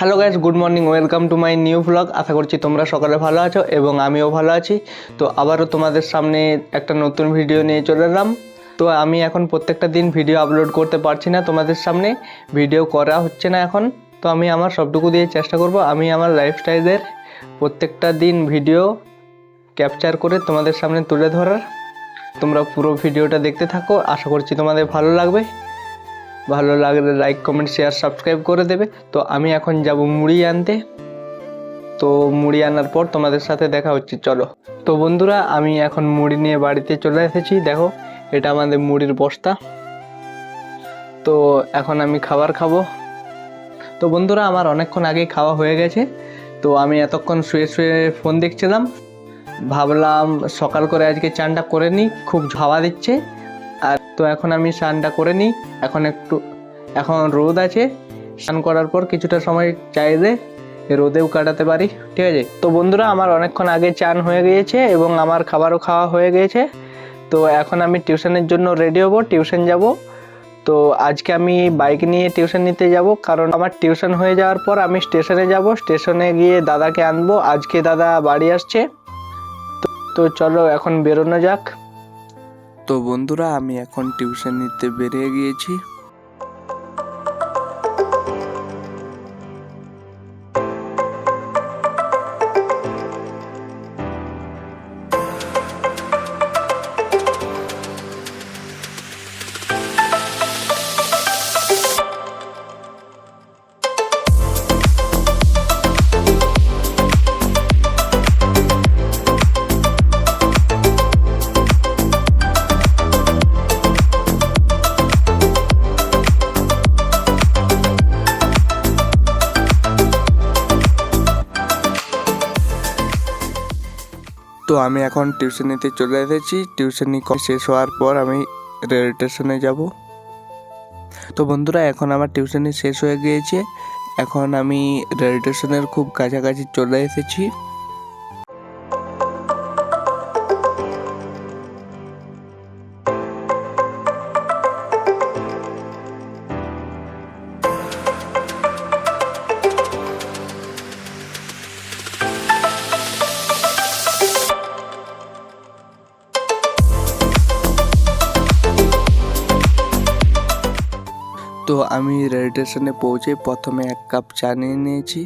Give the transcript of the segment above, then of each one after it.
Hello guys, good morning, welcome to my new blog. আশা করছি তোমরা সকালে ভালো আছো এবং আমিও ভালো আছি। তো আবারও তোমাদের সামনে একটা নতুন ভিডিও নিয়ে চলে এলাম। তো আমি এখন প্রত্যেকটা দিন ভিডিও আপলোড করতে পারছি না, তোমাদের সামনে ভিডিও করা হচ্ছে না এখন। তো আমি আমার সবটুকু দিয়ে চেষ্টা করব আমি আমার লাইফস্টাইলের প্রত্যেকটা দিন ভিডিও ক্যাপচার করে তোমাদের সামনে তুলে ধরার। তোমরা পুরো ভিডিওটা দেখতে থাকো, আশা করছি তোমাদের ভালো লাগবে। ভালো লাগলে লাইক, কমেন্ট, শেয়ার, সাবস্ক্রাইব করে দেবে। তো আমি এখন যাব মুড়ি আনতে। তো মুড়ি আনার পর তোমাদের সাথে দেখা হচ্ছে, চলো। তো বন্ধুরা, আমি এখন মুড়ি নিয়ে বাড়িতে চলে এসেছি। দেখো, এটা আমাদের মুড়ির বস্তা। তো এখন আমি খাবার খাবো। তো বন্ধুরা, আমার অনেকক্ষণ আগেই খাওয়া হয়ে গেছে। তো আমি এতক্ষণ শুয়ে শুয়ে ফোন দেখছিলাম। ভাবলাম সকাল করে আজকে চানটা করে নিই, খুব হাওয়া দিচ্ছে। আর তো এখন আমি স্নানটা করে নিই। এখন রোদ আছে, স্নান করার পর কিছুটা সময় চাইলে রোদেও কাটাতে পারি, ঠিক আছে। তো বন্ধুরা, আমার অনেকক্ষণ আগে চান হয়ে গিয়েছে এবং আমার খাবারও খাওয়া হয়ে গিয়েছে। তো এখন আমি টিউশনের জন্য রেডি হব, টিউশন যাব। তো আজকে আমি বাইক নিয়ে টিউশন নিতে যাব, কারণ আমার টিউশন হয়ে যাওয়ার পর আমি স্টেশনে যাব। স্টেশনে গিয়ে দাদাকে আনবো, আজকে দাদা বাড়ি আসছে। তো চলো এখন বেরোনো যাক। তো বন্ধুরা, আমি এখন টিউশন নিতে বেরিয়ে গিয়েছি। তো আমি এখন টিউশন নিতে চলে এসেছি। টিউশনি শেষ হওয়ার পর আমি রেল স্টেশনে যাব। তো বন্ধুরা, এখন আমার টিউশনি শেষ হয়ে গিয়েছে। এখন আমি রেল স্টেশনের খুব কাছাকাছি চলে এসেছি। তো আমি রেল স্টেশনে পৌঁছে প্রথমে এক কাপ চা নিয়ে নিয়েছি।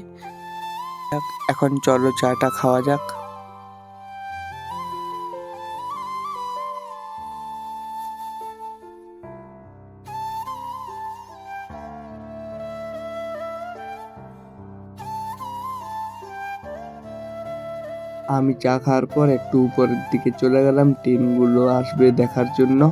এখন চলো চাটা খাওয়া যাক। আমি চা খাওয়ার পর একটু উপরের দিকে চলে গেলাম ট্রেনগুলো আসবে দেখার জন্য।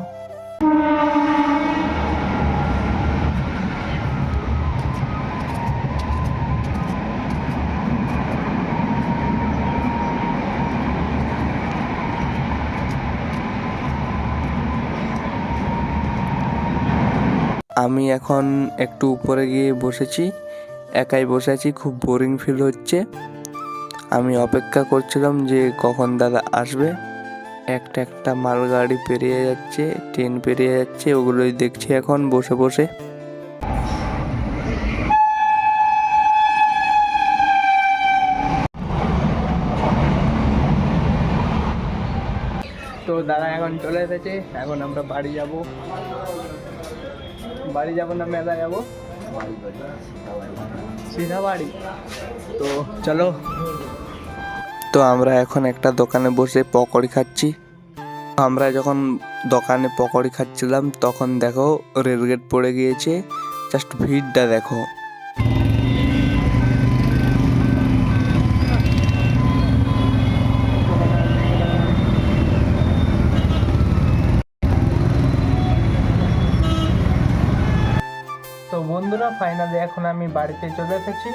আমি এখন একটু উপরে গিয়ে বসেছি, একাই বসে আছি, খুব বোরিং ফিল হচ্ছে। আমি অপেক্ষা করছিলাম যে কখন দাদা আসবে। একটা একটা মালগাড়ি পেরিয়ে যাচ্ছে, ট্রেন পেরিয়ে যাচ্ছে, ওগুলোই দেখছি এখন বসে বসে। তো দাদা এখন চলে এসেছে, এখন আমরা বাড়ি যাব না মেলা যাব, সিধা বাড়ি। তো চলো। তো আমরা এখন একটা দোকানে বসে পকোড়ি খাচ্ছি। আমরা যখন দোকানে পকোড়ি খাচ্ছিলাম তখন দেখো রেলগেট পড়ে গিয়েছে, জাস্ট ভিড়টা দেখো। তো বন্ধুরা, ফাইনালি এখন আমি বাড়িতে চলে এসেছি।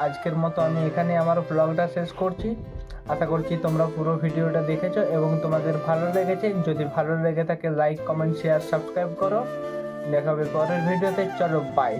আজকের মতো আমি এখানে আমার ব্লগটা শেষ করছি। আশা করছি তোমরা পুরো ভিডিওটা দেখেছো এবং তোমাদের ভালো লেগেছে। যদি ভালো লেগে থাকে লাইক, কমেন্ট, শেয়ার, সাবস্ক্রাইব করো। দেখা হবে পরের ভিডিওতে, চলো বাই।